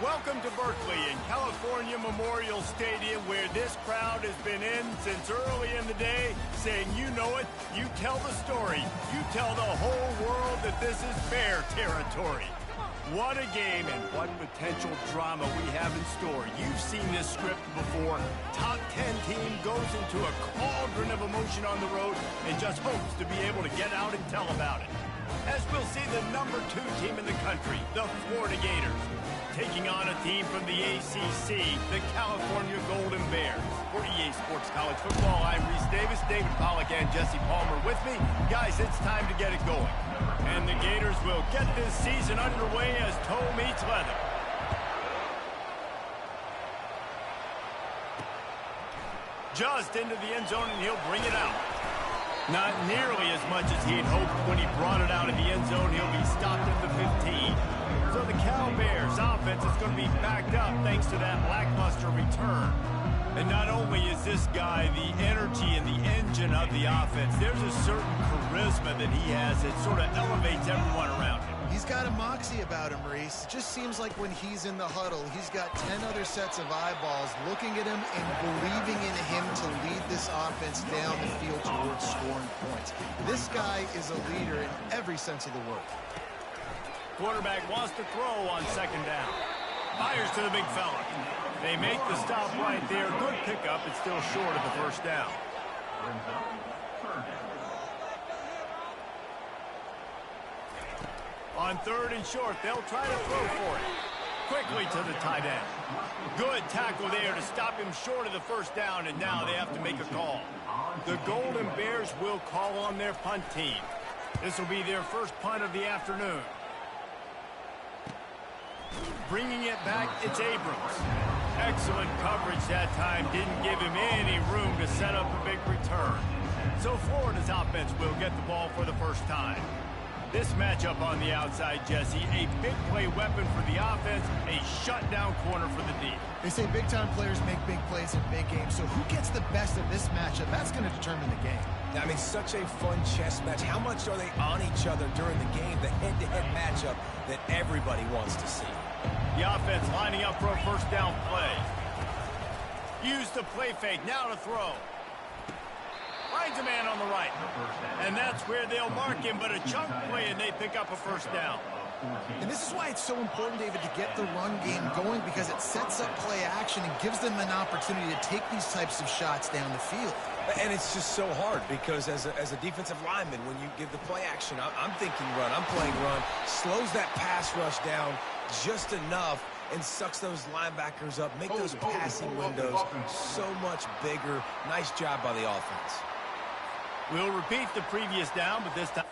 Welcome to Berkeley and California Memorial Stadium, where this crowd has been in since early in the day, saying, you know it, you tell the story, you tell the whole world that this is Bear territory. What a game and what potential drama we have in store. You've seen this script before. Top 10 team goes into a cauldron of emotion on the road and just hopes to be able to get out and tell about it. As we'll see the number 2 team in the country, the Florida Gators, taking on a team from the ACC, the California Golden Bears. For EA Sports College Football, I'm Reese Davis, David Pollack, and Jesse Palmer with me. Guys, it's time to get it going. And the Gators will get this season underway as toe meets leather. Just into the end zone, and he'll bring it out. Not nearly as much as he had hoped when he brought it out of the end zone. He'll be stopped at the 15. So the Cal Bears offense is going to be backed up thanks to that lackluster return. And not only is this guy the energy and the engine of the offense, there's a certain charisma that he has that sort of elevates everyone around him. He's got a moxie about him, Reese. It just seems like when he's in the huddle, he's got 10 other sets of eyeballs looking at him and believing in him to lead this offense down the field towards scoring points. This guy is a leader in every sense of the word. Quarterback wants to throw on second down. Fires to the big fella. They make the stop right there. Good pickup. It's still short of the first down. On third and short, they'll try to throw for it. Quickly to the tight end. Good tackle there to stop him short of the first down, and now they have to make a call. The Golden Bears will call on their punt team. This will be their first punt of the afternoon. Bringing it back, it's Abrams. Excellent coverage that time. Didn't give him any room to set up a big return. So Florida's offense will get the ball for the first time. This matchup on the outside, Jesse, a big play weapon for the offense, a shutdown corner for the D. They say big-time players make big plays in big games, so who gets the best of this matchup? That's going to determine the game. I mean, such a fun chess match. How much are they on each other during the game? The head-to-head matchup that everybody wants to see. The offense lining up for a first down play. Use the play fake, now to throw. Finds a man on the right. And that's where they'll mark him, but a chunk play and they pick up a first down. And this is why it's so important, David, to get the run game going, because it sets up play action and gives them an opportunity to take these types of shots down the field. And it's just so hard because as a defensive lineman, when you give the play action, I'm thinking run, I'm playing run, slows that pass rush down just enough and sucks those linebackers up, make those passing windows so much bigger. Nice job by the offense. We'll repeat the previous down, but this time.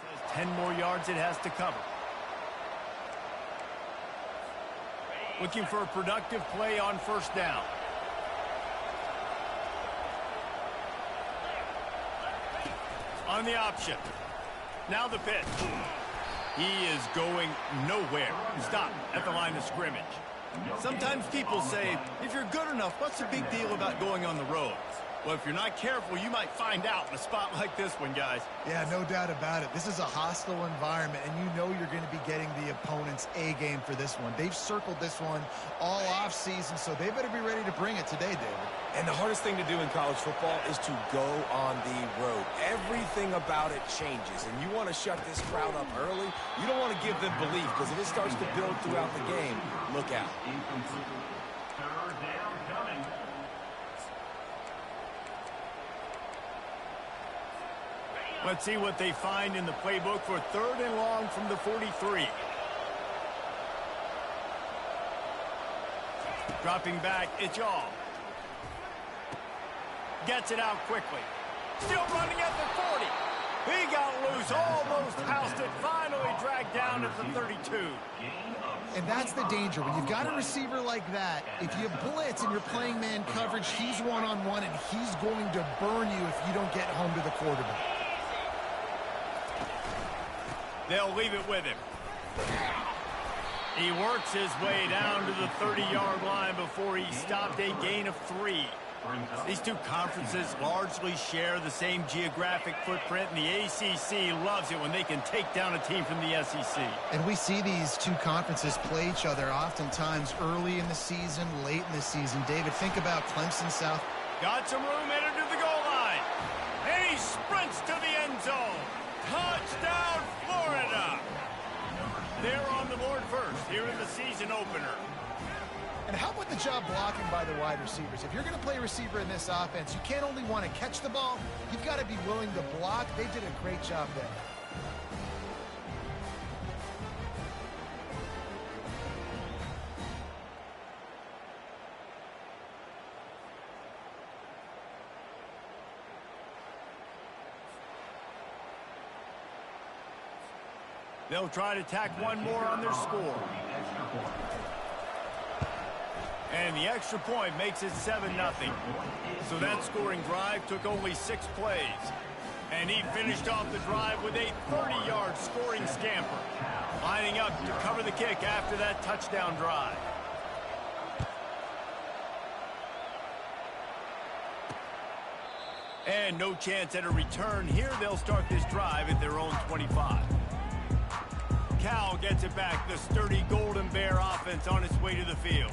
Says 10 more yards it has to cover. Looking for a productive play on first down. On the option. Now the pitch. He is going nowhere. Stop at the line of scrimmage. Sometimes people say, if you're good enough, what's the big deal about going on the road? Well, if you're not careful, you might find out in a spot like this one, guys. Yeah, no doubt about it. This is a hostile environment, and you know you're going to be getting the opponent's A game for this one. They've circled this one all offseason, so they better be ready to bring it today, David. And the hardest thing to do in college football is to go on the road. Everything about it changes, and you want to shut this crowd up early. You don't want to give them belief, because if it starts to build throughout the game, look out. Third down coming. Let's see what they find in the playbook for third and long from the 43. Dropping back, it's Yaw. Gets it out quickly. Still running at the 40. He got loose, almost housed it, finally dragged down at the 32. And that's the danger. When you've got a receiver like that, if you blitz and you're playing man coverage, he's one-on-one, and he's going to burn you if you don't get home to the quarterback. They'll leave it with him. He works his way down to the 30-yard line before he stopped a gain of 3. These two conferences largely share the same geographic footprint, and the ACC loves it when they can take down a team from the SEC. And we see these two conferences play each other oftentimes early in the season, late in the season. David, think about Clemson South. Got some room headed to the goal line. And he sprints to the end zone. Touchdown, Florida. They're on the board first here in the season opener. And how about the job blocking by the wide receivers? If you're going to play receiver in this offense, you can't only want to catch the ball, you've got to be willing to block. They did a great job there. They'll try to tack one more on their score. And the extra point makes it 7-0. So that scoring drive took only 6 plays. And he finished off the drive with a 30-yard scoring scamper, lining up to cover the kick after that touchdown drive. And no chance at a return here. They'll start this drive at their own 25. Cal gets it back. The sturdy Golden Bear offense on its way to the field.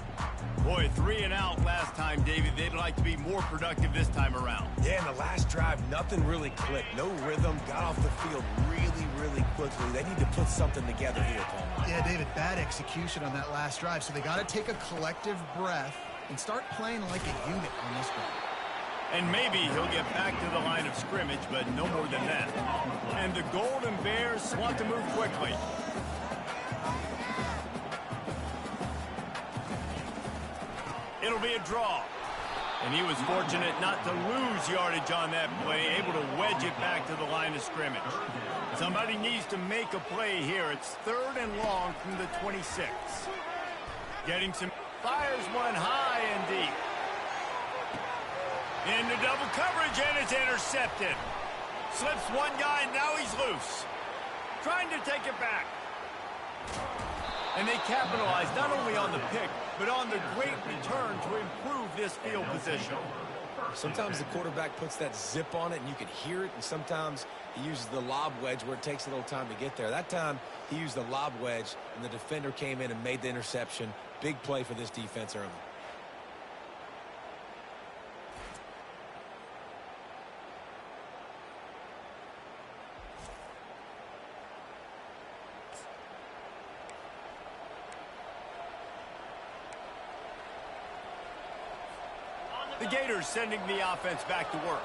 Boy, 3 and out last time, David. They'd like to be more productive this time around. Yeah, in the last drive, nothing really clicked. No rhythm. Got off the field really, really quickly. They need to put something together here, Paul. Yeah, David, bad execution on that last drive. So they got to take a collective breath and start playing like a unit on this one. And maybe he'll get back to the line of scrimmage, but no more than that. And the Golden Bears want to move quickly. It'll be a draw. And he was fortunate not to lose yardage on that play, able to wedge it back to the line of scrimmage. Somebody needs to make a play here. It's 3rd and long from the 26. Getting some... Fires one high and deep. Into double coverage, and it's intercepted. Slips one guy, and now he's loose. Trying to take it back. And they capitalize not only on the pick, but on the great return to improve this field position. Sometimes the quarterback puts that zip on it, and you can hear it, and sometimes he uses the lob wedge where it takes a little time to get there. That time, he used the lob wedge, and the defender came in and made the interception. Big play for this defense early. The Gators sending the offense back to work.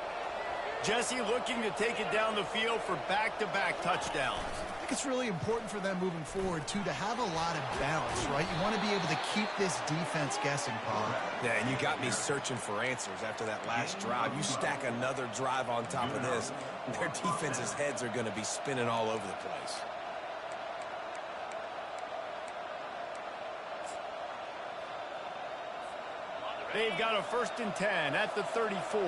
Jesse looking to take it down the field for back-to-back touchdowns. I think it's really important for them moving forward, too, to have a lot of balance, right? You want to be able to keep this defense guessing, Paul. Yeah, and you got me searching for answers after that last drive. You stack another drive on top of this, their defense's heads are going to be spinning all over the place. They've got a 1st and 10 at the 34.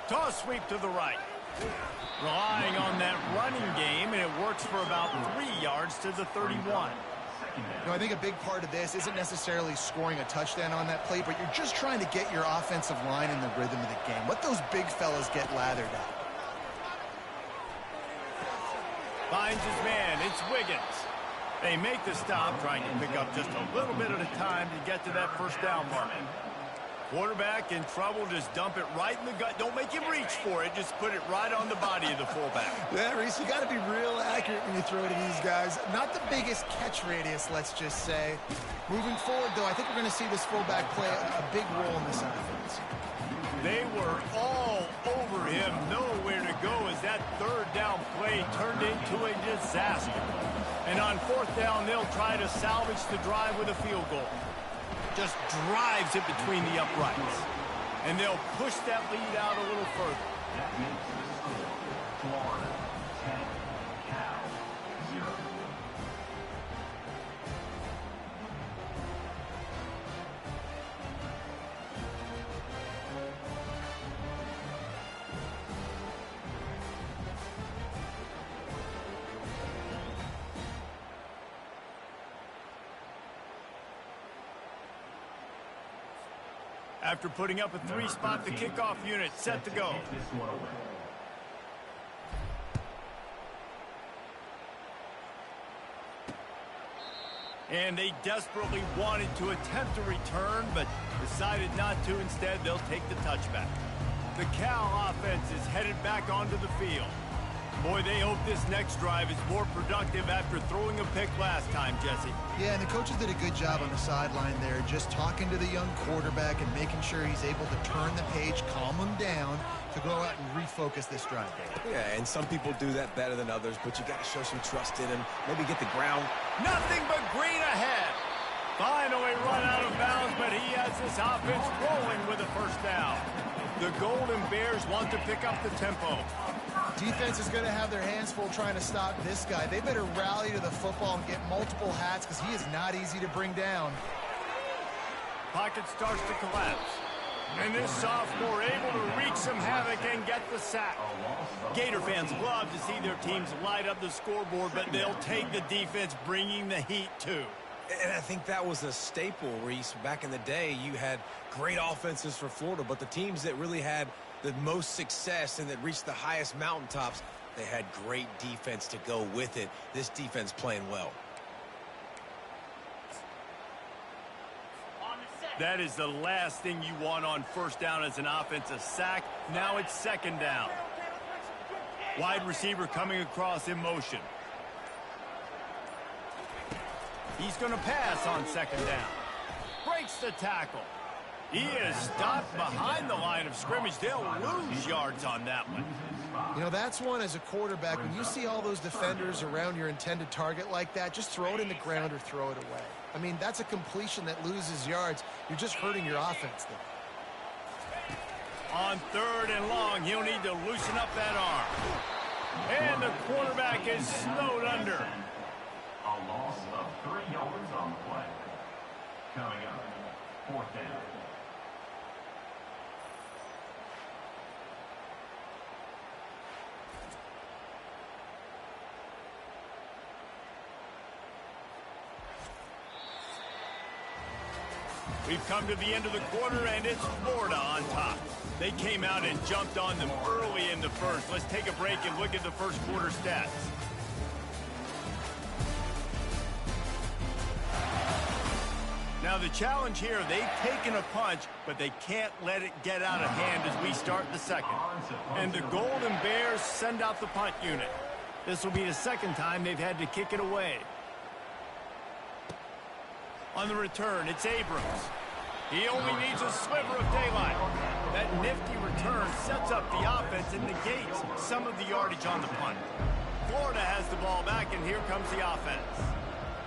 Toss sweep to the right. Relying on that running game, and it works for about 3 yards to the 31. I think a big part of this isn't necessarily scoring a touchdown on that play, but you're just trying to get your offensive line in the rhythm of the game. Let those big fellas get lathered up. Finds his man. It's Wiggins. They make the stop, trying to pick up just a little bit at a time to get to that 1st down mark. Quarterback in trouble, just dump it right in the gut. Don't make him reach for it. Just put it right on the body of the fullback. Yeah, Reese, you got to be real accurate when you throw to these guys. Not the biggest catch radius, let's just say. Moving forward, though, I think we're going to see this fullback play a big role in this offense. They were all over him. Nowhere to go as that 3rd down play turned into a disaster. And on 4th down, they'll try to salvage the drive with a field goal. Just drives it between the uprights. And they'll push that lead out a little further. That makes the score Florida 10, Cal 0. After putting up a 3-spot, the kickoff unit set to go. And they desperately wanted to attempt a return, but decided not to. Instead, they'll take the touchback. The Cal offense is headed back onto the field. Boy, they hope this next drive is more productive after throwing a pick last time, Jesse. Yeah, and the coaches did a good job on the sideline there, just talking to the young quarterback and making sure he's able to turn the page, calm him down, to go out and refocus this drive. Yeah, and some people do that better than others, but you got to show some trust in him. Maybe get the ground. Nothing but green ahead. Finally run out of bounds, but he has this offense rolling with a first down. The Golden Bears want to pick up the tempo. Defense is going to have their hands full trying to stop this guy. They better rally to the football and get multiple hats because he is not easy to bring down. Pocket starts to collapse. And this sophomore able to wreak some havoc and get the sack. Gator fans love to see their teams light up the scoreboard, but they'll take the defense bringing the heat too. And I think that was a staple, Reese. Back in the day, you had great offenses for Florida, but the teams that really had the most success and that reached the highest mountaintops, they had great defense to go with it. This defense playing well. That is the last thing you want on first down as an offense, a sack. Now it's second down. Wide receiver coming across in motion. He's going to pass on second down. Breaks the tackle. He is stopped behind the line of scrimmage. They'll lose yards on that one. You know, that's one as a quarterback. When you see all those defenders around your intended target like that, just throw it in the ground or throw it away. I mean, that's a completion that loses yards. You're just hurting your offense there. On third and long, he'll need to loosen up that arm. And the quarterback is snowed under. A loss of 3 yards on the play. Coming up, fourth down. We've come to the end of the quarter, and it's Florida on top. They came out and jumped on them early in the first. Let's take a break and look at the first quarter stats. Now the challenge here, they've taken a punch, but they can't let it get out of hand as we start the second. And the Golden Bears send out the punt unit. This will be the second time they've had to kick it away. On the return, it's Abrams. He only needs a sliver of daylight. That nifty return sets up the offense and negates some of the yardage on the punt. Florida has the ball back, and here comes the offense.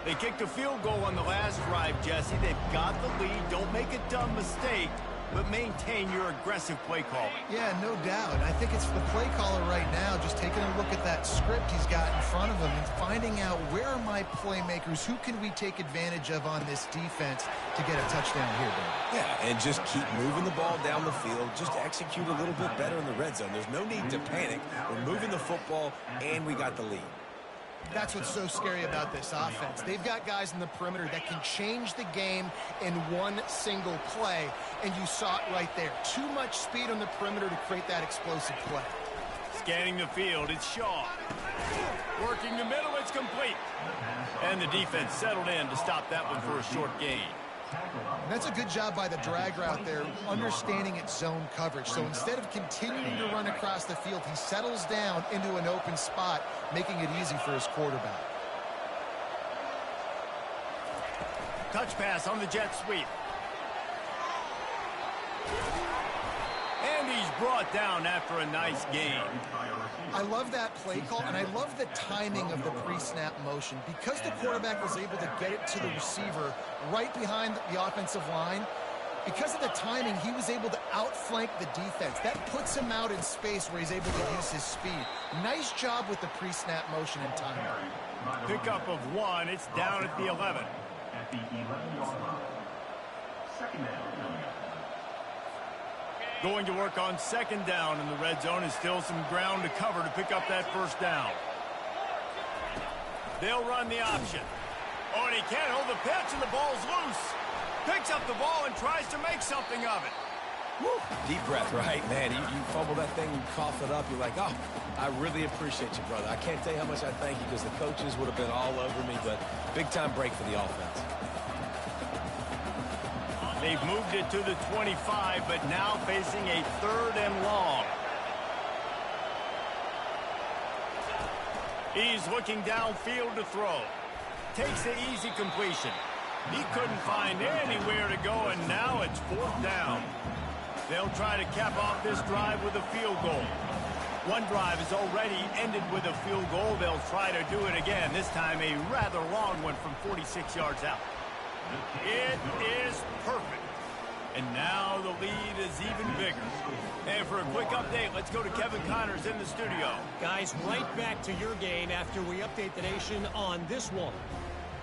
They kicked a field goal on the last drive, Jesse. They've got the lead. Don't make a dumb mistake, but maintain your aggressive play call. Yeah, no doubt. I think it's the play caller right now just taking a look at that script he's got in front of him and finding out where are my playmakers, who can we take advantage of on this defense to get a touchdown here, Dave. Yeah, and just keep moving the ball down the field. Just execute a little bit better in the red zone. There's no need to panic. We're moving the football, and we got the lead. That's what's so scary about this offense. They've got guys in the perimeter that can change the game in one single play, and you saw it right there. Too much speed on the perimeter to create that explosive play. Scanning the field, it's Shaw. Working the middle, it's complete. And the defense settled in to stop that one for a short gain. And that's a good job by the drag route there, understanding its zone coverage. So instead of continuing to run across the field, he settles down into an open spot, making it easy for his quarterback. Touch pass on the jet sweep. And he's brought down after a nice gain. I love that play call, and I love the timing of the pre-snap motion. Because the quarterback was able to get it to the receiver right behind the offensive line, because of the timing, he was able to outflank the defense. That puts him out in space where he's able to use his speed. Nice job with the pre-snap motion and timing. Pickup of 1. It's down at the 11. At the 11-yard line. Second down. Going to work on second down in the red zone, and still some ground to cover to pick up that first down. They'll run the option. Oh, and he can't hold the pitch, and the ball's loose. Picks up the ball and tries to make something of it. Woo. Deep breath, right? Man, you fumble that thing, you cough it up, you're like, oh, I really appreciate you, brother. I can't tell you how much I thank you because the coaches would have been all over me, but big-time break for the offense. They've moved it to the 25, but now facing a 3rd and long. He's looking downfield to throw. Takes the easy completion. He couldn't find anywhere to go, and now it's 4th down. They'll try to cap off this drive with a field goal. One drive has already ended with a field goal. They'll try to do it again, this time a rather long one from 46 yards out. It is perfect. And now the lead is even bigger. And for a quick update, let's go to Kevin Connors in the studio. Guys, right back to your game after we update the nation on this one.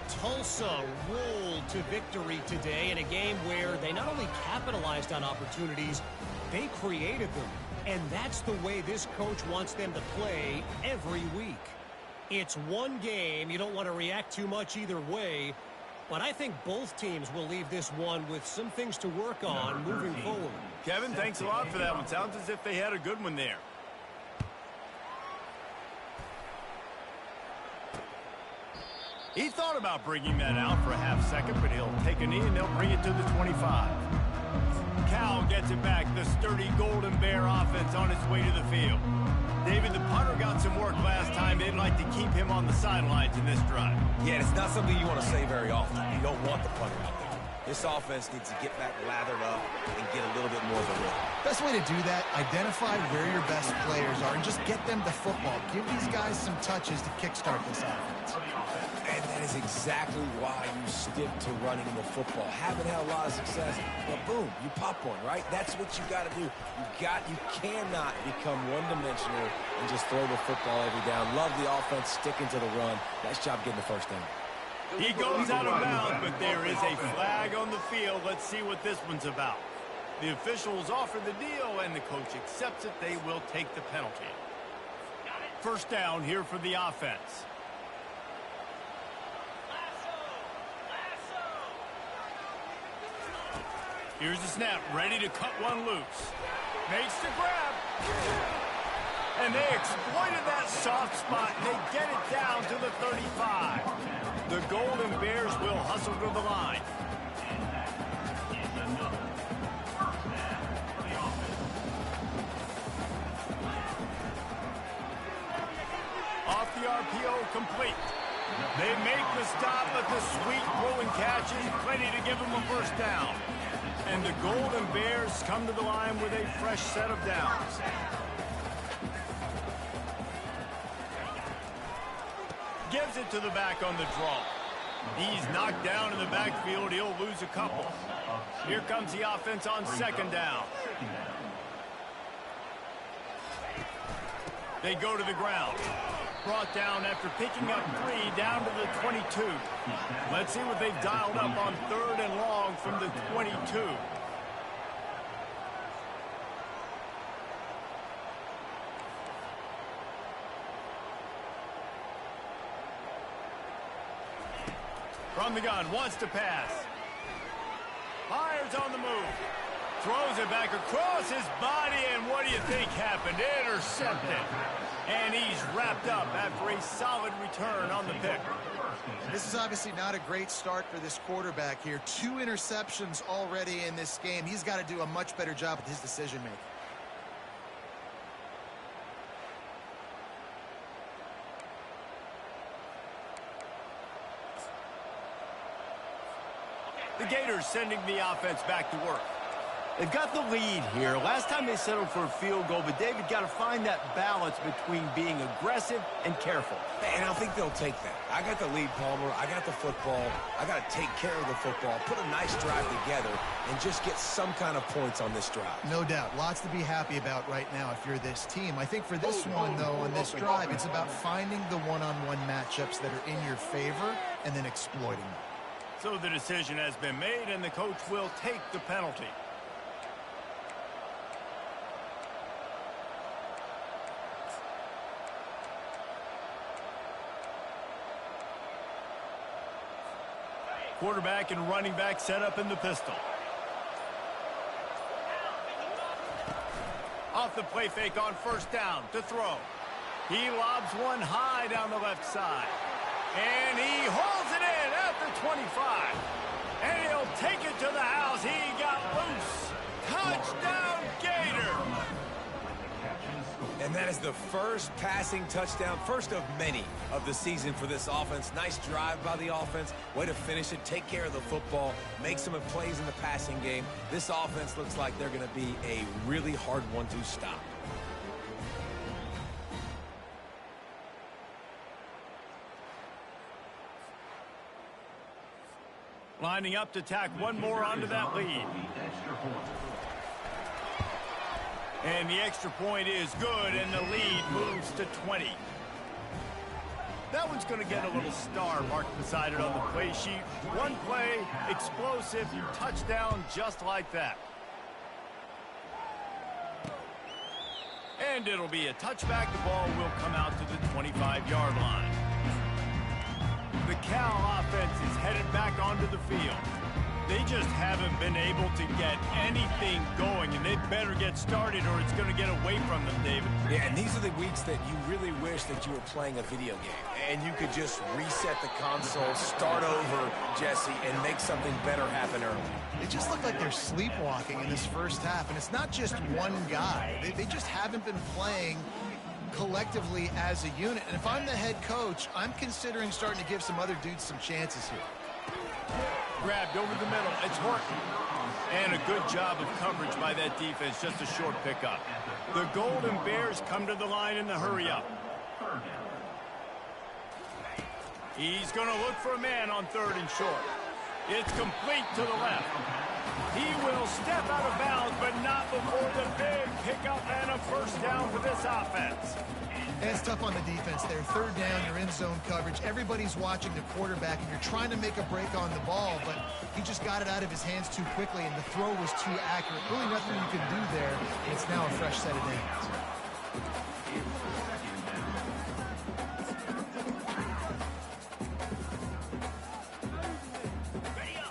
Tulsa rolled to victory today in a game where they not only capitalized on opportunities, they created them. And that's the way this coach wants them to play every week. It's one game. You don't want to react too much either way. But I think both teams will leave this one with some things to work on moving forward. Kevin, thanks a lot for that one. Sounds as if they had a good one there. He thought about bringing that out for a half second, but he'll take a knee and they'll bring it to the 25. Cal gets it back. The sturdy Golden Bear offense on its way to the field. David, the punter got some work last time. They'd like to keep him on the sidelines in this drive. Yeah, it's not something you want to say very often. You don't want the punter out there. This offense needs to get back lathered up and get a little bit more of a rhythm. Best way to do that, identify where your best players are and just get them the football. Give these guys some touches to kickstart this offense. And that is exactly why you stick to running the football. Haven't had a lot of success, but boom, you pop one, right? That's what you got to do. You cannot become one-dimensional and just throw the football every down. Love the offense sticking to the run. Nice job getting the first down. He goes out of bounds, but there is a flag on the field. Let's see what this one's about. The officials offer the deal, and the coach accepts it. They will take the penalty. First down here for the offense. Here's the snap, ready to cut one loose. Makes the grab. And they exploited that soft spot, and they get it down to the 35. The Golden Bears will hustle to the line. Off the RPO, complete. They make the stop, but the sweet throw and catch is plenty to give them a first down. And the Golden Bears come to the line with a fresh set of downs. Gives it to the back on the draw. He's knocked down in the backfield. He'll lose a couple. Here comes the offense on second down. They go to the ground. Brought down after picking up 3 down to the 22. Let's see what they've dialed up on 3rd and long from the 22. From the gun, wants to pass. Fires on the move. Throws it back across his body, and what do you think happened? Intercepted. And he's wrapped up after a solid return on the pick. This is obviously not a great start for this quarterback here. 2 interceptions already in this game. He's got to do a much better job with his decision-making. The Gators sending the offense back to work. They've got the lead here. Last time they settled for a field goal, but David got to find that balance between being aggressive and careful. And I think they'll take that. I got the lead, Palmer. I got the football. I got to take care of the football, put a nice drive together, and just get some kind of points on this drive. No doubt. Lots to be happy about right now if you're this team. I think for this one, though, on this drive, it's about finding the one-on-one matchups that are in your favor and then exploiting them. So the decision has been made, and the coach will take the penalty. Quarterback and running back set up in the pistol. Off the play fake on first down to throw. He lobs one high down the left side. And he holds it in at the 25. And he'll take it to the house. He got loose. Touchdown, Gator. And that is the first passing touchdown, first of many of the season for this offense. Nice drive by the offense. Way to finish it, take care of the football, make some plays in the passing game. This offense looks like they're going to be a really hard one to stop. Lining up to tack one more onto that lead. And the extra point is good, and the lead moves to 20. That one's going to get a little star marked beside it on the play sheet. One play, explosive, touchdown just like that. And it'll be a touchback. The ball will come out to the 25-yard line. The Cal offense is headed back onto the field. They just haven't been able to get anything going, and they better get started or it's going to get away from them, David. Yeah, and these are the weeks that you really wish that you were playing a video game, and you could just reset the console, start over, Jesse, and make something better happen early. It just looked like they're sleepwalking in this first half, and it's not just one guy. They just haven't been playing collectively as a unit, and if I'm the head coach, I'm considering starting to give some other dudes some chances here. Grabbed over the middle. It's Horton. And a good job of coverage by that defense. Just a short pickup. The Golden Bears come to the line in the hurry-up. He's going to look for a man on third and short. It's complete to the left. He will step out of bounds, but not before the big pickup and a first down for this offense. And it's tough on the defense there. Third down, you're in zone coverage. Everybody's watching the quarterback, and you're trying to make a break on the ball, but he just got it out of his hands too quickly, and the throw was too accurate. Really nothing you can do there, and it's now a fresh set of downs.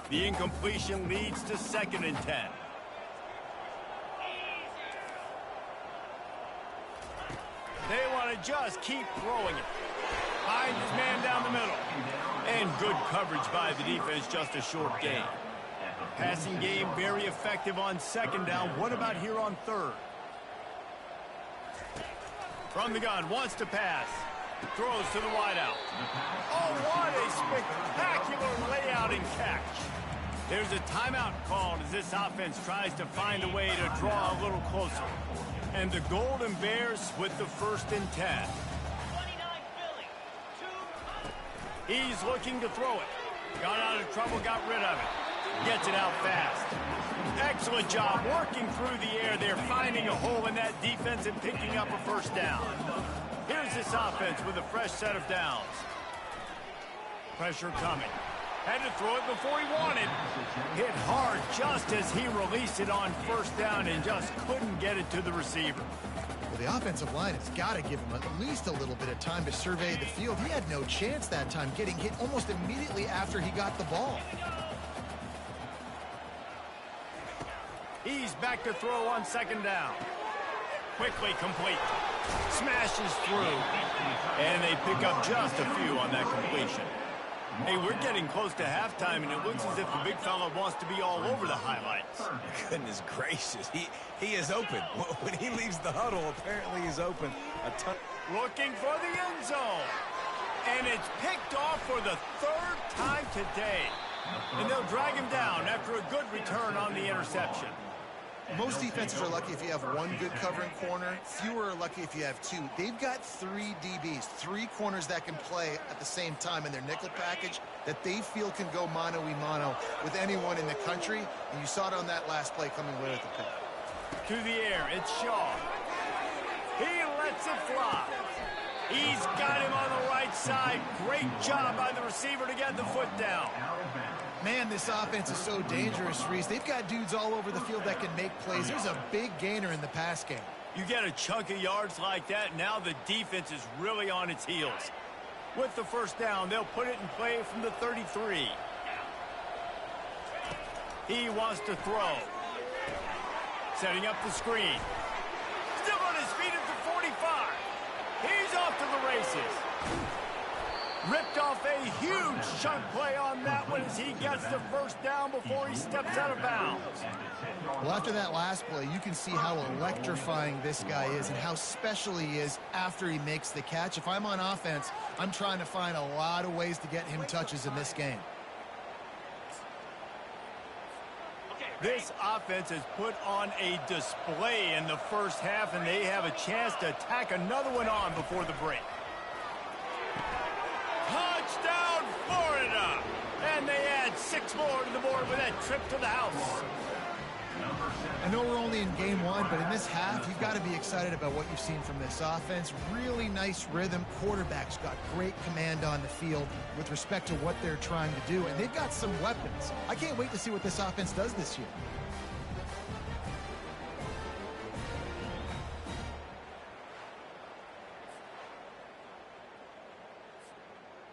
The incompletion leads to 2nd and 10. They want to just keep throwing it. Finds his man down the middle. And good coverage by the defense, just a short gain. Passing game very effective on 2nd down. What about here on 3rd? From the gun, wants to pass. Throws to the wideout. Oh, what a spectacular layout and catch. There's a timeout called as this offense tries to find a way to draw a little closer. And the Golden Bears with the 1st and 10. He's looking to throw it. Got out of trouble, got rid of it. Gets it out fast. Excellent job working through the air there, finding a hole in that defense and picking up a first down. Here's this offense with a fresh set of downs. Pressure coming. Had to throw it before he wanted. Hit hard just as he released it on 1st down and just couldn't get it to the receiver. Well, the offensive line has got to give him at least a little bit of time to survey the field. He had no chance that time, getting hit almost immediately after he got the ball. He's back to throw on 2nd down. Quickly complete. Smashes through. And they pick up just a few on that completion. Hey, we're getting close to halftime, and it looks as if the big fella wants to be all over the highlights. Goodness gracious. He is open. When he leaves the huddle, apparently he's open a ton. Looking for the end zone. And it's picked off for the 3rd time today. And they'll drag him down after a good return on the interception. Most defenses are lucky if you have one good covering corner. Fewer are lucky if you have two. They've got 3 DBs, 3 corners that can play at the same time in their nickel package that they feel can go mano-a-mano with anyone in the country. And you saw it on that last play coming away with the pick. To the air, it's Shaw. He lets it fly. He's got him on the right side. Great job by the receiver to get the foot down. Man, this offense is so dangerous, Reese. They've got dudes all over the field that can make plays. There's a big gainer in the pass game. You get a chunk of yards like that, now the defense is really on its heels. With the 1st down, they'll put it in play from the 33. He wants to throw. Setting up the screen. Still on his feet at the 45. He's off to the races. Ripped off a huge chunk play on that one as he gets the first down before he steps out of bounds. Well, after that last play, you can see how electrifying this guy is and how special he is after he makes the catch. If I'm on offense, I'm trying to find a lot of ways to get him touches in this game. This offense has put on a display in the first half, and they have a chance to tack another one on before the break. Touchdown, Florida! And they add 6 more to the board with that trip to the house. I know we're only in game 1, but in this half, you've got to be excited about what you've seen from this offense. Really nice rhythm. Quarterback's got great command on the field with respect to what they're trying to do, and they've got some weapons. I can't wait to see what this offense does this year.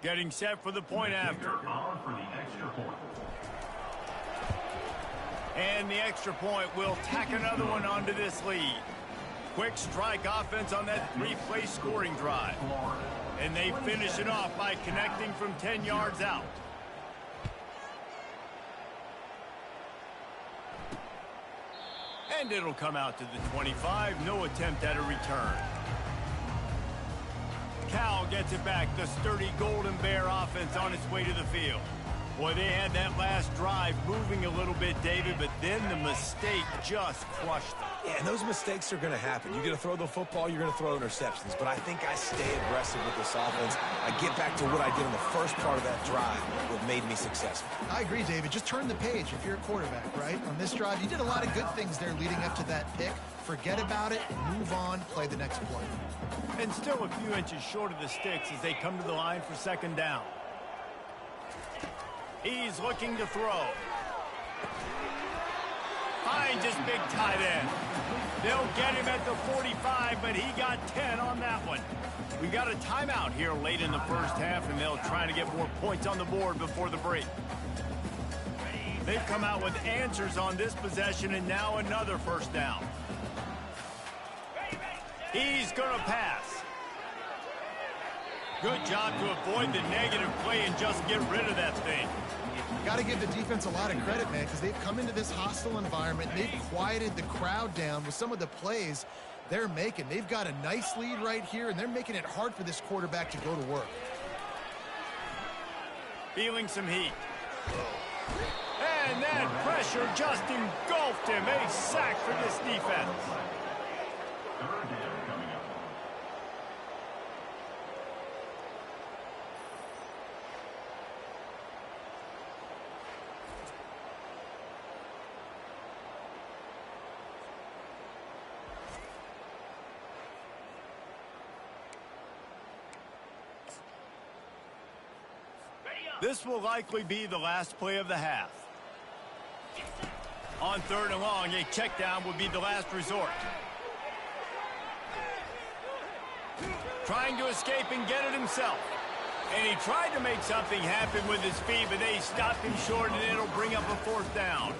Getting set for the point after. And the extra point will tack another one onto this lead. Quick strike offense on that 3-play scoring drive. And they finish it off by connecting from 10 yards out. And it'll come out to the 25. No attempt at a return. Cal gets it back. The sturdy Golden Bear offense on its way to the field. Boy, they had that last drive moving a little bit, David, but then the mistake just crushed them. Yeah, and those mistakes are going to happen. You're going to throw the football, you're going to throw interceptions. But I think I stay aggressive with this offense. I get back to what I did in the first part of that drive, what made me successful. I agree, David. Just turn the page if you're a quarterback, right? On this drive, you did a lot of good things there leading up to that pick. Forget about it, move on, play the next play. And still a few inches short of the sticks as they come to the line for second down. He's looking to throw. Finds his big tight end. They'll get him at the 45, but he got 10 on that one. We got a timeout here late in the first half, and they'll try to get more points on the board before the break. They've come out with answers on this possession, and now another first down. He's going to pass. Good job to avoid the negative play and just get rid of that thing. Got to give the defense a lot of credit, man, because they've come into this hostile environment. They've quieted the crowd down with some of the plays they're making. They've got a nice lead right here, and they're making it hard for this quarterback to go to work. Feeling some heat. And that pressure just engulfed him. A sack for this defense. This will likely be the last play of the half. On 3rd and long, a check down would be the last resort. Trying to escape and get it himself. And he tried to make something happen with his feet, but they stopped him short, and it'll bring up a 4th down.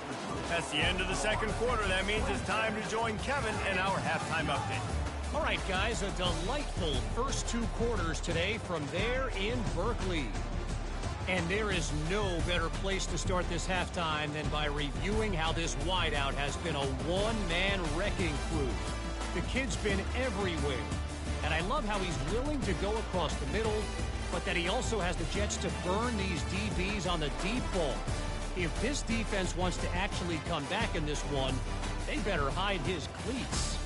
That's the end of the second quarter. That means it's time to join Kevin in our halftime update. All right, guys, a delightful first 2 quarters today from there in Berkeley. And there is no better place to start this halftime than by reviewing how this wideout has been a one-man wrecking crew. The kid's been everywhere. And I love how he's willing to go across the middle, but that he also has the jets to burn these DBs on the deep ball. If this defense wants to actually come back in this one, they better hide his cleats.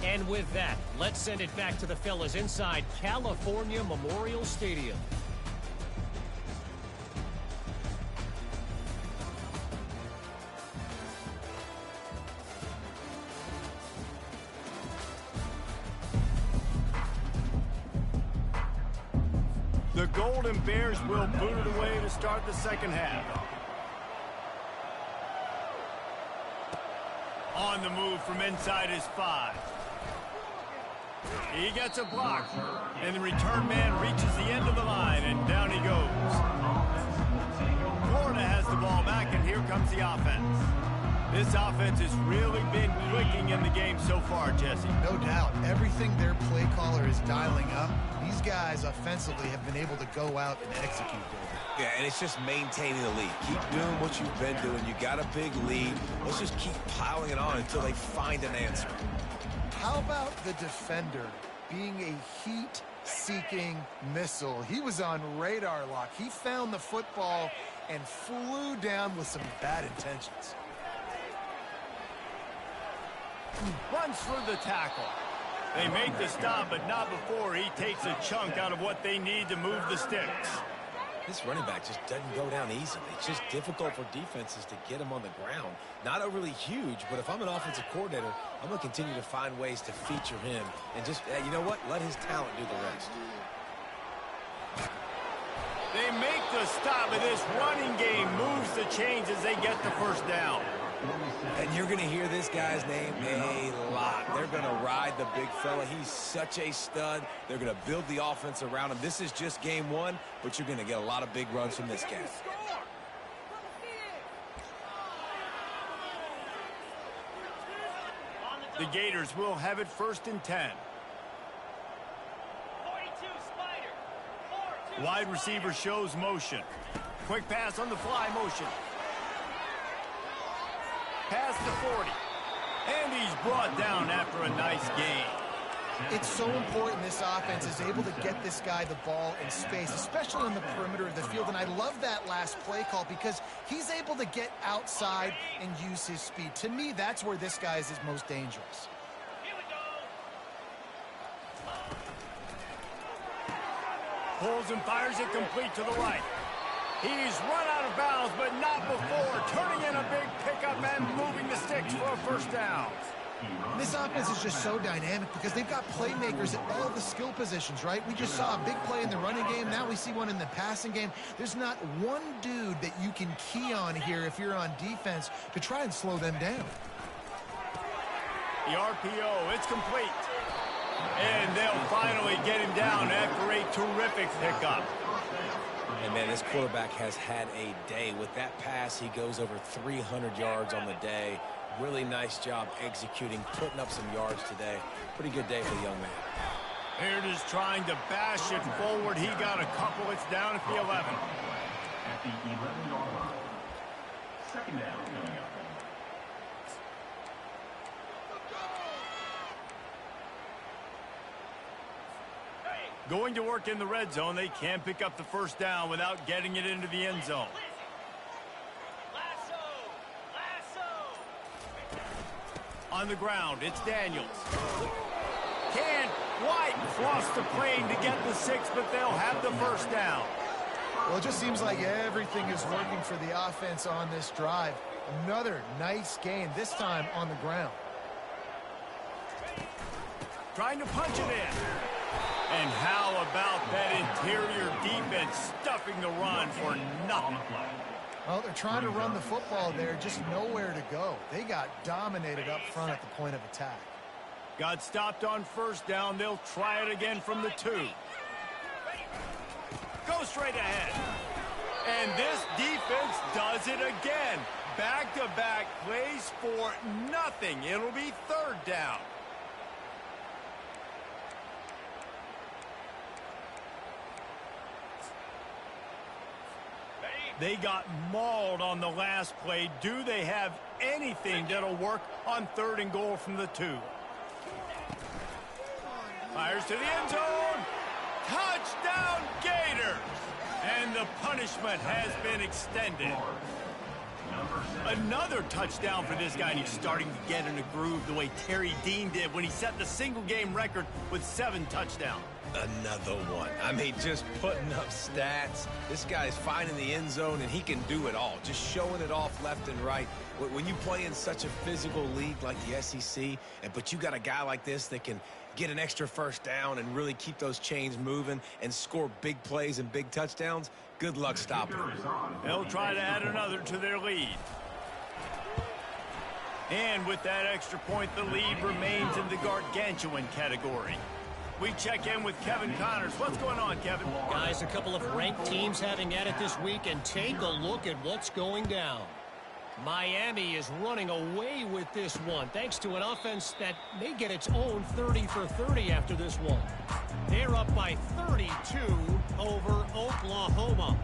And with that, let's send it back to the fellas inside California Memorial Stadium. The Golden Bears will boot it away to start the second half. On the move from inside his 5. He gets a block, and the return man reaches the end of the line, and down he goes. Florida has the ball back, and here comes the offense. This offense has really been clicking in the game so far, Jesse. No doubt. Everything their play caller is dialing up, these guys offensively have been able to go out and execute there. Yeah, and it's just maintaining the lead. Keep doing what you've been doing. You got a big lead. Let's just keep piling it on until they find an answer. How about the defender being a heat-seeking missile? He was on radar lock. He found the football and flew down with some bad intentions. Runs through the tackle. They make the stop, but not before he takes a chunk out of what they need to move the sticks. This running back just doesn't go down easily. It's just difficult for defenses to get him on the ground. Not overly huge, but if I'm an offensive coordinator, I'm going to continue to find ways to feature him and just, you know what, let his talent do the rest. They make the stop, and this running game moves the chains as they get the first down. And you're going to hear this guy's name a lot. They're going to ride the big fella. He's such a stud. They're going to build the offense around him. This is just game one, but you're going to get a lot of big runs from this guy. The Gators will have it 1st and 10. Wide receiver shows motion. Quick pass on the fly motion. Pass to 40. And he's brought down after a nice gain. It's so important this offense is able to get this guy the ball in space, especially on the perimeter of the field. And I love that last play call because he's able to get outside and use his speed. To me, that's where this guy is his most dangerous. Pulls and fires it complete to the right. He's run out of bounds, but not before turning in a big pickup and moving the sticks for a first down. This offense is just so dynamic because they've got playmakers at all the skill positions, right? We just saw a big play in the running game. Now we see one in the passing game. There's not one dude that you can key on here if you're on defense to try and slow them down. The RPO, it's complete. And they'll finally get him down after a terrific pickup. And, man, this quarterback has had a day. With that pass, he goes over 300 yards on the day. Really nice job executing, putting up some yards today. Pretty good day for the young man. Beard is trying to bash it forward. He got a couple. It's down at the 11. At the 11-yard line. 2nd down. Going to work in the red zone. They can't pick up the first down without getting it into the end zone. On the ground, it's Daniels. Can't quite cross the plane to get the 6, but they'll have the first down. Well, it just seems like everything is working for the offense on this drive. Another nice gain, this time on the ground. Trying to punch it in. And how about that interior defense stuffing the run for nothing? Well, they're trying to run the football there, just nowhere to go. They got dominated up front at the point of attack. Got stopped on first down. They'll try it again from the 2. Go straight ahead. And this defense does it again. Back-to-back plays for nothing. It'll be 3rd down. They got mauled on the last play. Do they have anything that'll work on 3rd and goal from the 2? Fires to the end zone. Touchdown, Gators. And the punishment has been extended. Another touchdown for this guy, and he's starting to get in a groove the way Terry Dean did when he set the single-game record with 7 touchdowns. Another one. I mean, just putting up stats. This guy's finding the end zone, and he can do it all. Just showing it off left and right. When you play in such a physical league like the SEC, but you got a guy like this that can get an extra first down and really keep those chains moving and score big plays and big touchdowns, good luck stopping him. They'll try to add another to their lead. And with that extra point, the lead remains in the gargantuan category. We check in with Kevin Connors. What's going on, Kevin? Guys, a couple of ranked teams having at it this week, and take a look at what's going down. Miami is running away with this one, thanks to an offense that may get its own 30 for 30 after this one. They're up by 32 over Oklahoma.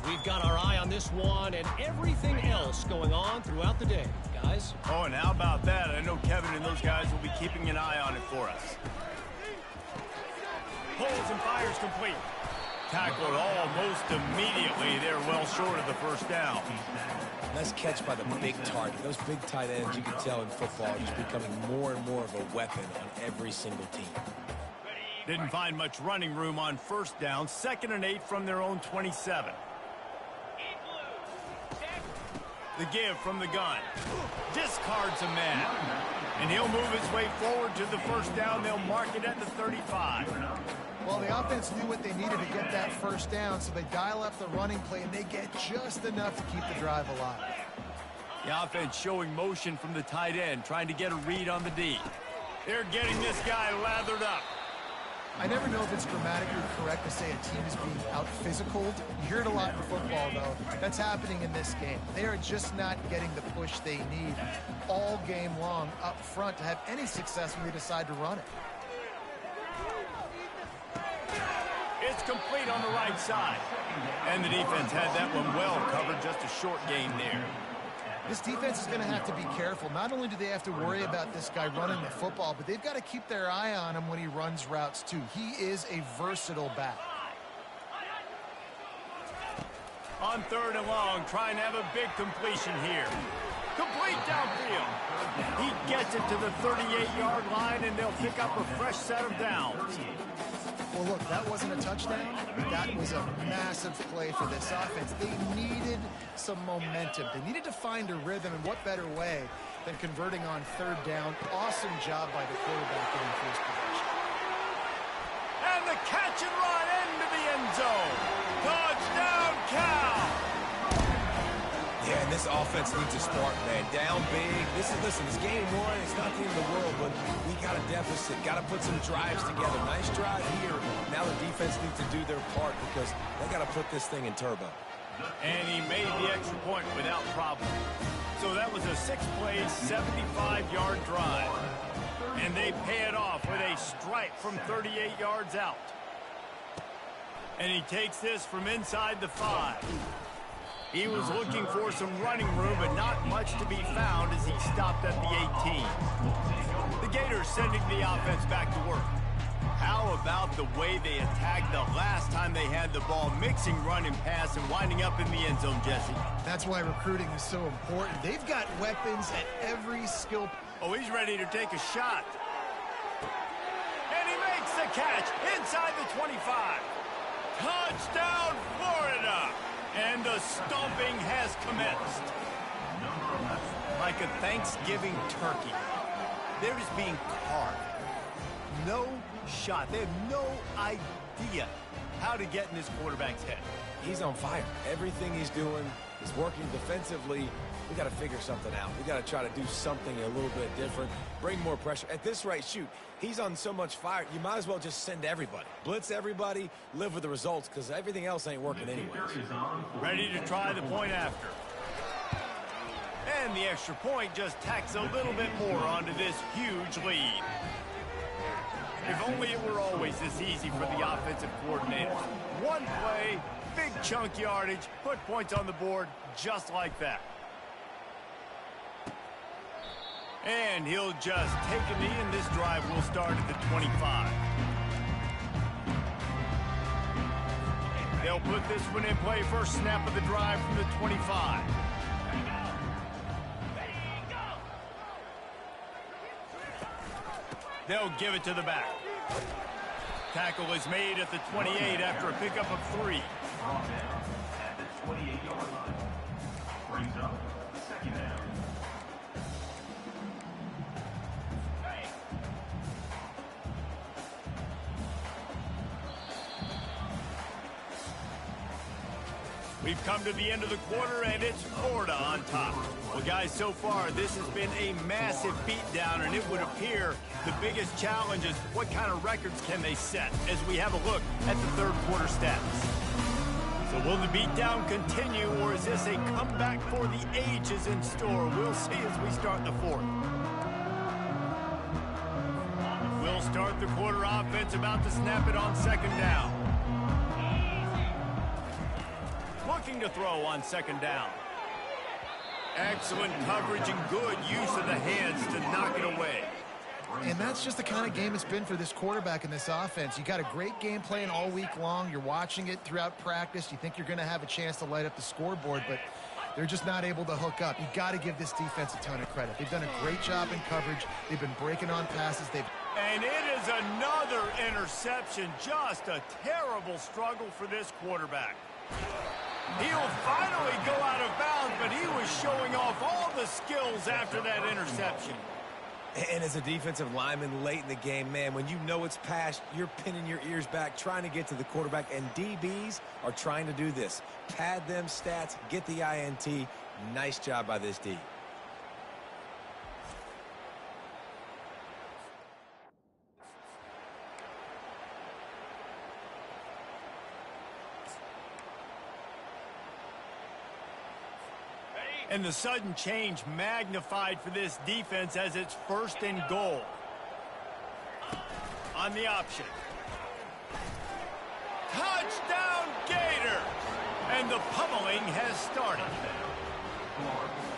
We've got our eye on this one and everything else going on throughout the day, guys. Oh, and how about that? I know Kevin and those guys will be keeping an eye on it for us. Pulls and fires complete. Tackled almost immediately. They're well short of the first down. Nice catch by the big target. Those big tight ends, you can tell in football, are just becoming more and more of a weapon on every single team. Didn't find much running room on first down. 2nd and 8 from their own 27. The give from the gun. Discards a man. And he'll move his way forward to the first down. They'll mark it at the 35. Well, the offense knew what they needed to get that first down, so they dial up the running play, and they get just enough to keep the drive alive. The offense showing motion from the tight end, trying to get a read on the D. They're getting this guy lathered up. I never know if it's grammatically correct to say a team is being out-physicaled. You hear it a lot in football, though. That's happening in this game. They are just not getting the push they need all game long up front to have any success when they decide to run it. It's complete on the right side. And the defense had that one well covered, just a short gain there. This defense is going to have to be careful. Not only do they have to worry about this guy running the football, but they've got to keep their eye on him when he runs routes, too. He is a versatile back. On 3rd and long, trying to have a big completion here. Complete downfield. He gets it to the 38-yard line, and they'll pick up a fresh set of downs. Well, look, that wasn't a touchdown. That was a massive play for this offense. They needed some momentum. They needed to find a rhythm, and what better way than converting on 3rd down. Awesome job by the quarterback getting first possession. And the catch and run into the end zone. Touchdown, Cal! Yeah, and this offense needs a spark, man. Down big. Listen, it's game 1. It's not the end of the world, but we got a deficit. Got to put some drives together. Nice drive here. Now the defense needs to do their part because they got to put this thing in turbo. And he made the extra point without problem. So that was a 6-play, 75-yard drive. And they pay it off with a strike from 38 yards out. And he takes this from inside the 5. He was looking for some running room, but not much to be found as he stopped at the 18. The Gators sending the offense back to work. How about the way they attacked the last time they had the ball, mixing run and pass and winding up in the end zone, Jesse? That's why recruiting is so important. They've got weapons at every skill. Oh, he's ready to take a shot. And he makes the catch inside the 25. Touchdown, Florida! And the stomping has commenced. Like a Thanksgiving turkey. They're just being carved. No shot. They have no idea how to get in this quarterback's head. He's on fire. Everything he's doing is working defensively. We got to figure something out. We got to try to do something a little bit different. Bring more pressure. At this rate, shoot, he's on so much fire, you might as well just send everybody. Blitz everybody, live with the results, because everything else ain't working anyway. Ready to try the point after. And the extra point just tacks a little bit more onto this huge lead. If only it were always this easy for the offensive coordinators. One play, big chunk yardage, put points on the board just like that. And he'll just take a knee, and this drive will start at the 25. They'll put this one in play. First snap of the drive from the 25. They'll give it to the back. Tackle is made at the 28 after a pickup of 3. At the 28-yard line. Brings up 2nd down. We've come to the end of the quarter, and it's Florida on top. Well, guys, so far, this has been a massive beatdown, and it would appear the biggest challenge is what kind of records can they set as we have a look at the third quarter stats. So will the beatdown continue, or is this a comeback for the ages in store? We'll see as we start the fourth. We'll start the quarter offense, about to snap it on second down. Looking to throw on second down. Excellent coverage and good use of the hands to knock it away. And that's just the kind of game it's been for this quarterback in this offense. You got a great game plan all week long. You're watching it throughout practice. You think you're going to have a chance to light up the scoreboard, but they're just not able to hook up. You got to give this defense a ton of credit. They've done a great job in coverage. They've been breaking on passes. And it is another interception. Just a terrible struggle for this quarterback. He'll finally go out of bounds, but he was showing off all the skills after that interception. And as a defensive lineman late in the game, man, when you know it's past, you're pinning your ears back, trying to get to the quarterback, and DBs are trying to do this. Pad them stats, get the INT. Nice job by this D. And the sudden change magnified for this defense as it's first and goal. On the option. Touchdown Gator! And the pummeling has started.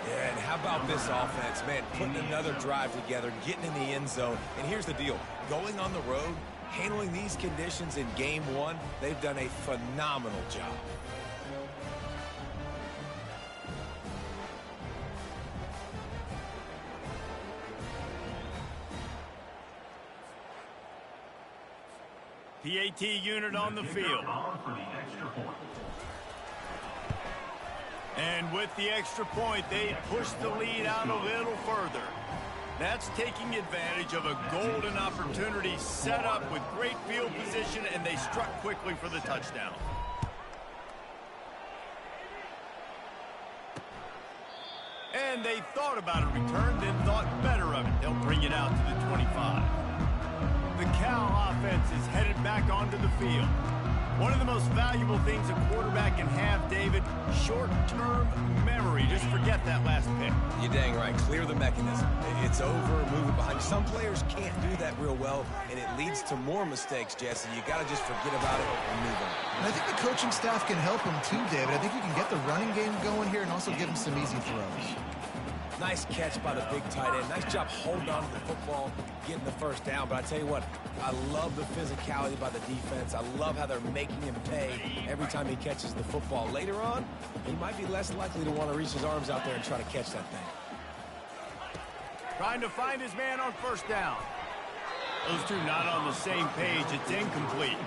Yeah, and how about this offense, man, putting another drive together, getting in the end zone. And here's the deal. Going on the road, handling these conditions in game one, they've done a phenomenal job. PAT unit on the field. And with the extra point, they push the lead out a little further. That's taking advantage of a golden opportunity set up with great field position, and they struck quickly for the touchdown. And they thought about a return, then thought better of it. They'll bring it out to the 25. The Cal offense is headed back onto the field. One of the most valuable things a quarterback can have, David, short-term memory. Just forget that last pick. You're dang right. Clear the mechanism. It's over, move it behind. Some players can't do that real well, and it leads to more mistakes, Jesse. You got to just forget about it and move on. And I think the coaching staff can help him too, David. I think you can get the running game going here and also give him some easy throws. Nice catch by the big tight end. Nice job holding on to the football, getting the first down. But I tell you what, I love the physicality by the defense. I love how they're making him pay every time he catches the football. Later on, he might be less likely to want to reach his arms out there and try to catch that thing. Trying to find his man on first down. Those two not on the same page. It's incomplete.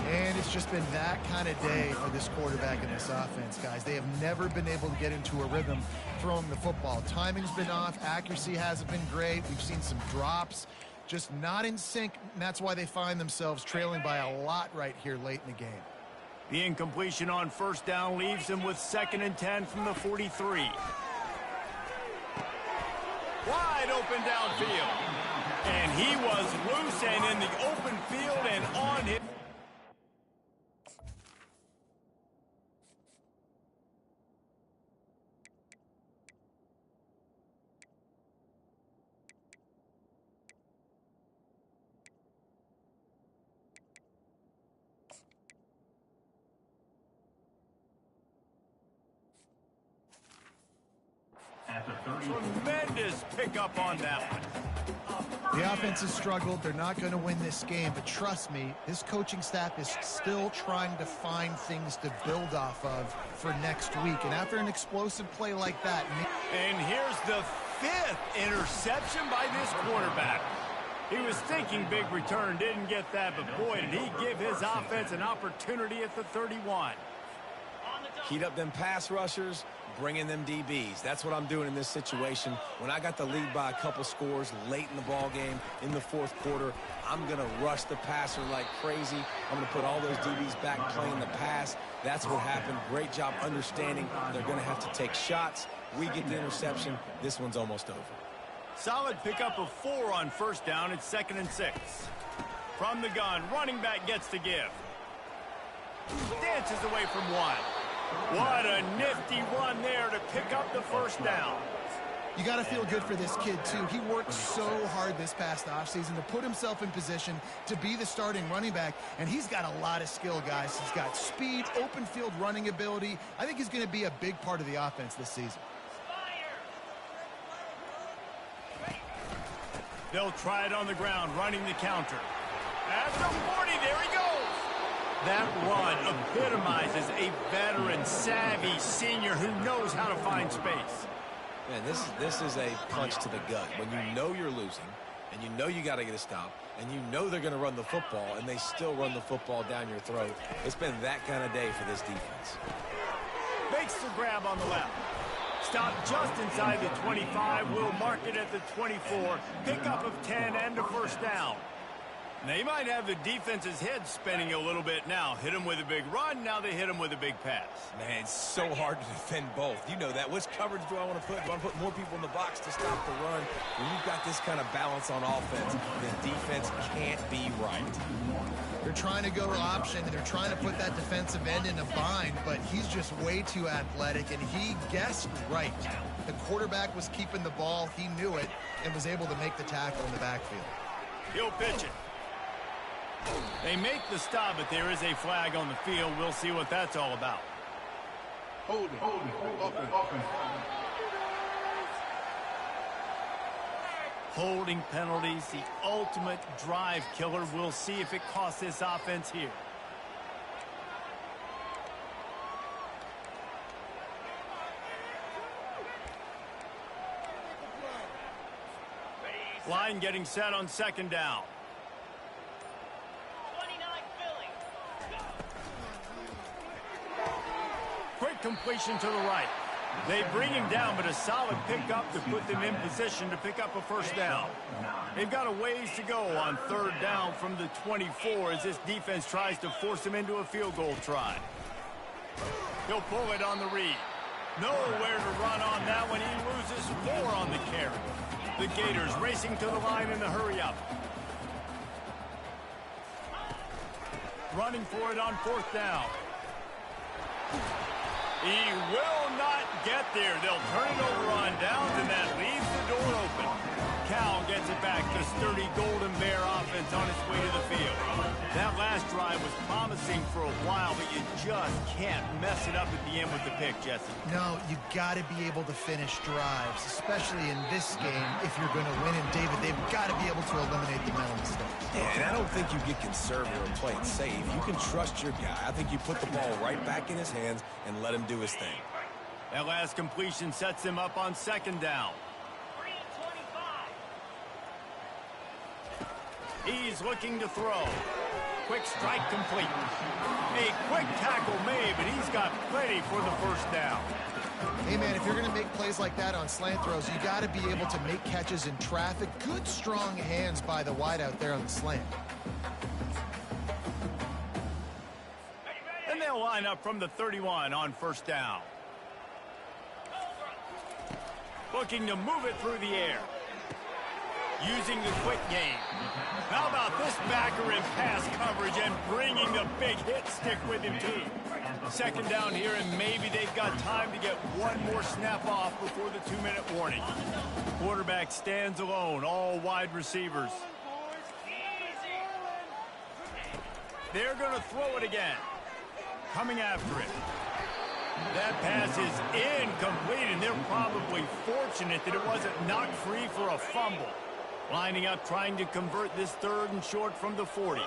And it's just been that kind of day for this quarterback in this offense, guys. They have never been able to get into a rhythm throwing the football. Timing's been off. Accuracy hasn't been great. We've seen some drops, just not in sync, and that's why they find themselves trailing by a lot right here late in the game. The incompletion on first down leaves him with 2nd and 10 from the 43. Wide open downfield. And he was loose and in the open field and on his... Tremendous pickup on that one. The offense has struggled. They're not going to win this game, but trust me, this coaching staff is still trying to find things to build off of for next week. And after an explosive play like that... And here's the 5th interception by this quarterback. He was thinking big return, didn't get that, but boy, did he give his offense an opportunity at the 31. Heat up them pass rushers, bring in them DBs. That's what I'm doing in this situation. When I got the lead by a couple scores late in the ball game, in the 4th quarter, I'm going to rush the passer like crazy. I'm going to put all those DBs back playing the pass. That's what happened. Great job understanding they're going to have to take shots. We get the interception. This one's almost over. Solid pickup of 4 on first down. It's 2nd and 6. From the gun, running back gets the give. Dances away from one. What a nifty run there to pick up the first down. You got to feel good for this kid, too. He worked so hard this past offseason to put himself in position to be the starting running back, and he's got a lot of skill, guys. He's got speed, open field running ability. I think he's going to be a big part of the offense this season. They'll try it on the ground, running the counter. At the 40, there he goes. That run epitomizes a veteran, savvy senior who knows how to find space. Man, this is a punch to the gut. When you know you're losing, and you know you got to get a stop, and you know they're going to run the football, and they still run the football down your throat. It's been that kind of day for this defense. Makes the grab on the left. Stop just inside the 25. We'll mark it at the 24. Pickup of 10 and a first down. They might have the defense's head spinning a little bit now. Hit them with a big run. Now they hit them with a big pass. Man, it's so hard to defend both. You know that. Which coverage do I want to put? Do I want to put more people in the box to stop the run? When you've got this kind of balance on offense, the defense can't be right. They're trying to go option, and they're trying to put that defensive end in a bind, but he's just way too athletic, and he guessed right. The quarterback was keeping the ball. He knew it and was able to make the tackle in the backfield. He'll pitch it. They make the stop, but there is a flag on the field. We'll see what that's all about. Hold it. Holding penalties, the ultimate drive killer. We'll see if it costs this offense here. Line getting set on second down. Quick completion to the right. They bring him down, but a solid pickup to put them in position to pick up a first down. They've got a ways to go on third down from the 24 as this defense tries to force him into a field goal try. He'll pull it on the read. Nowhere to run on that one. He loses 4 on the carry. The Gators racing to the line in the hurry up. Running for it on fourth down. He will not get there. They'll turn it over on downs, and that leaves the door open. Cal gets it back. The sturdy Golden Bear offense on its way to the field. That last drive was promising for a while, but you just can't mess it up at the end with the pick, Jesse. No, you got to be able to finish drives, especially in this game if you're going to win. And, David, they've got to be able to eliminate the mental mistakes. Yeah, and I don't think you get conservative or play it safe. You can trust your guy. I think you put the ball right back in his hands and let him do his thing. That last completion sets him up on second down. He's looking to throw. Quick strike complete. A quick tackle made, but he's got plenty for the first down. Hey, man, if you're going to make plays like that on slant throws, you got to be able to make catches in traffic. Good, strong hands by the wideout there on the slant. And they'll line up from the 31 on first down. Looking to move it through the air. Using the quick game. How about this backer in pass coverage and bringing the big hit stick with him, too. Second down here, and maybe they've got time to get one more snap off before the 2-minute warning. Quarterback stands alone, all wide receivers. They're going to throw it again. Coming after it. That pass is incomplete, and they're probably fortunate that it wasn't knocked free for a fumble. Lining up, trying to convert this third and short from the 40.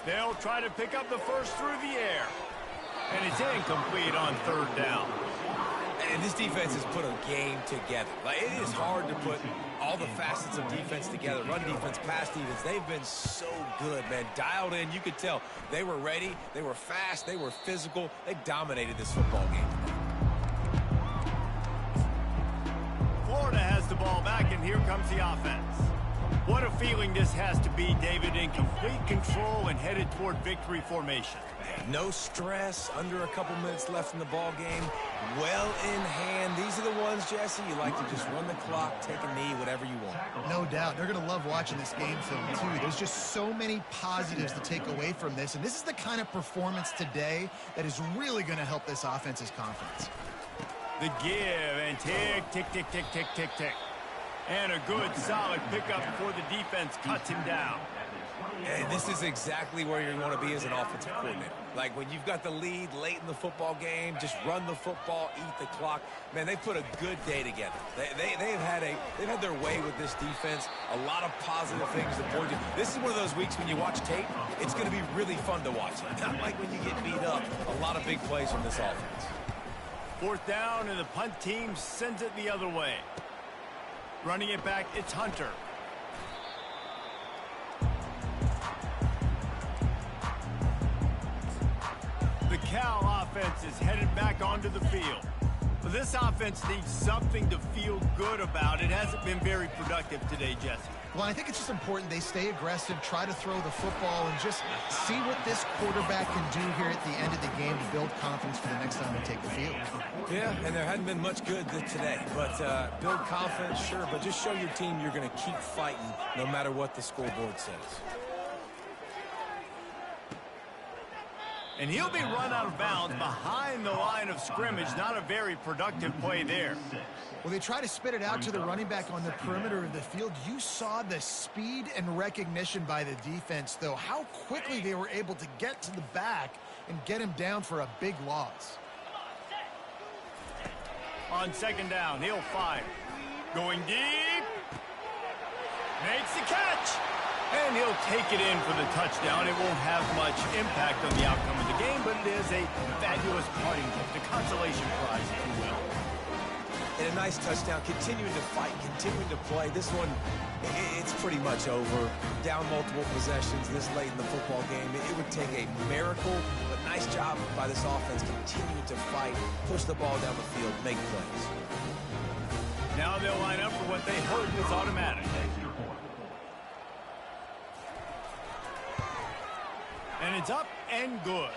They'll try to pick up the first through the air. And it's incomplete on third down. And this defense has put a game together. Like, it is hard to put all the facets of defense together. Run defense, pass defense. They've been so good, man. Dialed in. You could tell they were ready. They were fast. They were physical. They dominated this football game. Florida has the ball back, and here comes the offense. What a feeling this has to be, David, in complete control and headed toward victory formation. Yeah, No stress, under a couple minutes left in the ball game. Well in hand. These are the ones, Jesse, you like to just run the clock, take a knee, whatever you want. No doubt. They're going to love watching this game film, too. There's just so many positives to take away from this, and this is the kind of performance today that is really going to help this offense's confidence. The give and tick, tick, tick, tick, tick, tick, tick. And a good, solid pickup before the defense cuts him down. And this is exactly where you want to be as an offensive coordinator. Like when you've got the lead late in the football game, just run the football, eat the clock. Man, they put a good day together. They've had their way with this defense. A lot of positive things to point to. This is one of those weeks when you watch tape, it's going to be really fun to watch. Not like when you get beat up. A lot of big plays from this offense. 4th down, and the punt team sends it the other way. Running it back, it's Hunter. The Cal offense is headed back onto the field. But this offense needs something to feel good about. It hasn't been very productive today, Jesse. Well, I think it's just important they stay aggressive, try to throw the football, and just see what this quarterback can do here at the end of the game to build confidence for the next time they take the field. Yeah, and there hadn't been much good today. But build confidence, sure, but just show your team you're going to keep fighting no matter what the scoreboard says. And he'll be run out of bounds behind the line of scrimmage. Not a very productive play there. Well, they try to spit it out to the running back on the perimeter of the field. You saw the speed and recognition by the defense, though. How quickly they were able to get to the back and get him down for a big loss. On 2nd down, he'll fire. Going deep. Makes the catch. And he'll take it in for the touchdown. It won't have much impact on the outcome of the game, but it is a fabulous parting gift, a consolation prize, if you will. And a nice touchdown, continuing to fight, continuing to play. This one, it's pretty much over. Down multiple possessions this late in the football game. It would take a miracle, but nice job by this offense continuing to fight, push the ball down the field, make plays. Now they'll line up for what they hope is automatic. And it's up and good.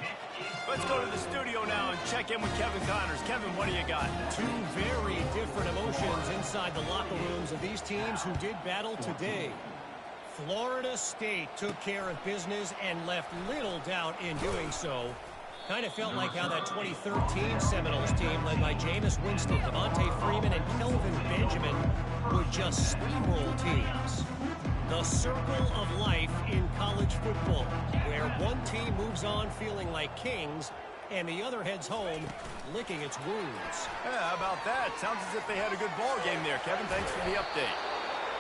Let's go to the studio now and check in with Kevin Connors. Kevin, what do you got? Two very different emotions inside the locker rooms of these teams who did battle today. Florida State took care of business and left little doubt in doing so. Kind of felt like how that 2013 Seminoles team led by Jameis Winston, Devontae Freeman, and Kelvin Benjamin would just steamroll teams. The circle of life in college football, where one team moves on feeling like kings and the other heads home licking its wounds. Yeah, how about that? Sounds as if they had a good ball game there, Kevin. Thanks for the update.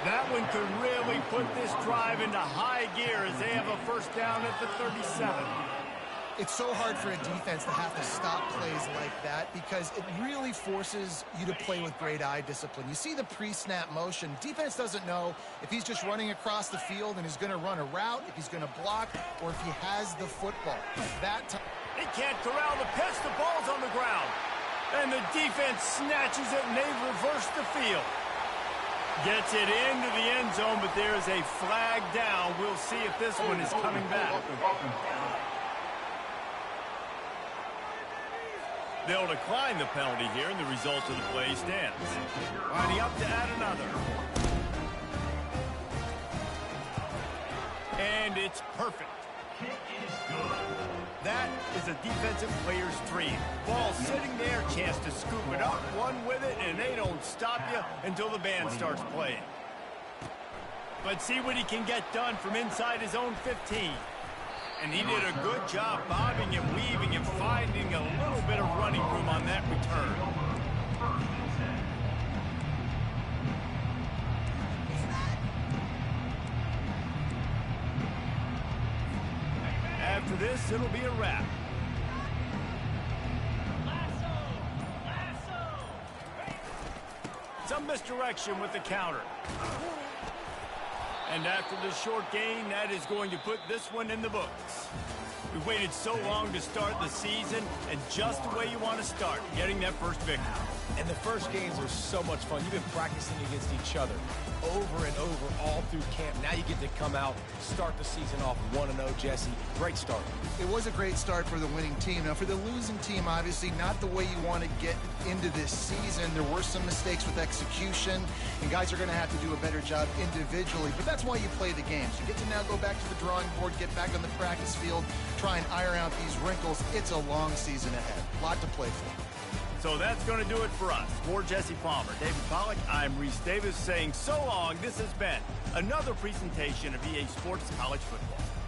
That one could really put this drive into high gear as they have a 1st down at the 37. It's so hard for a defense to have to stop plays like that because it really forces you to play with great eye discipline. You see the pre-snap motion. Defense doesn't know if he's just running across the field and is going to run a route, if he's going to block, or if he has the football. That time they can't corral the pitch. The ball's on the ground. And the defense snatches it, and they reverse the field. Gets it into the end zone, but there's a flag down. We'll see if this one is coming back. They'll decline the penalty here, and the result of the play stands. Lining up to add another. And it's perfect. That is a defensive player's dream. Ball sitting there, chance to scoop it up, one with it, and they don't stop you until the band starts playing. Let's see what he can get done from inside his own 15. And he did a good job bobbing and weaving and finding a little bit of running room on that return. After this, it'll be a wrap. Some misdirection with the counter. And after the short gain, that is going to put this one in the books. We waited so long to start the season, and just the way you want to start, getting that first victory. And the first games are so much fun. You've been practicing against each other over and over all through camp. Now you get to come out, start the season off 1-0, Jesse. Great start. It was a great start for the winning team. Now, for the losing team, obviously not the way you want to get into this season. There were some mistakes with execution, and guys are going to have to do a better job individually. But that's why you play the games. You get to now go back to the drawing board, get back on the practice field, try and iron out these wrinkles. It's a long season ahead. A lot to play for. So that's going to do it for us. For Jesse Palmer, David Pollack, I'm Reese Davis saying so long. This has been another presentation of EA Sports College Football.